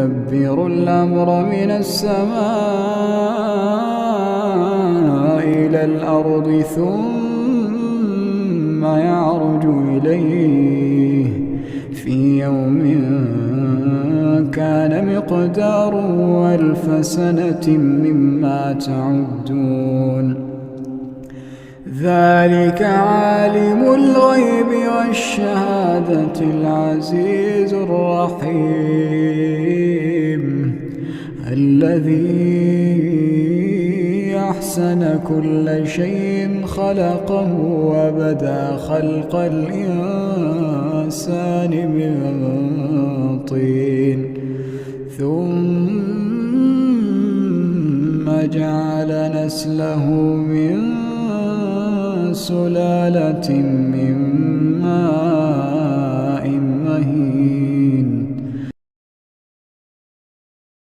يدبر الأمر من السماء إلى الأرض ثم يعرج إليه في يوم كان مقداره 1000 سنة مما تعدون. ذلك عالم الغيب والشهادة العزيز الرحيم الذي أحسن كل شيء خلقه وبدأ خلق الإنسان من طين ثم جعل نسله من سلالة من ماء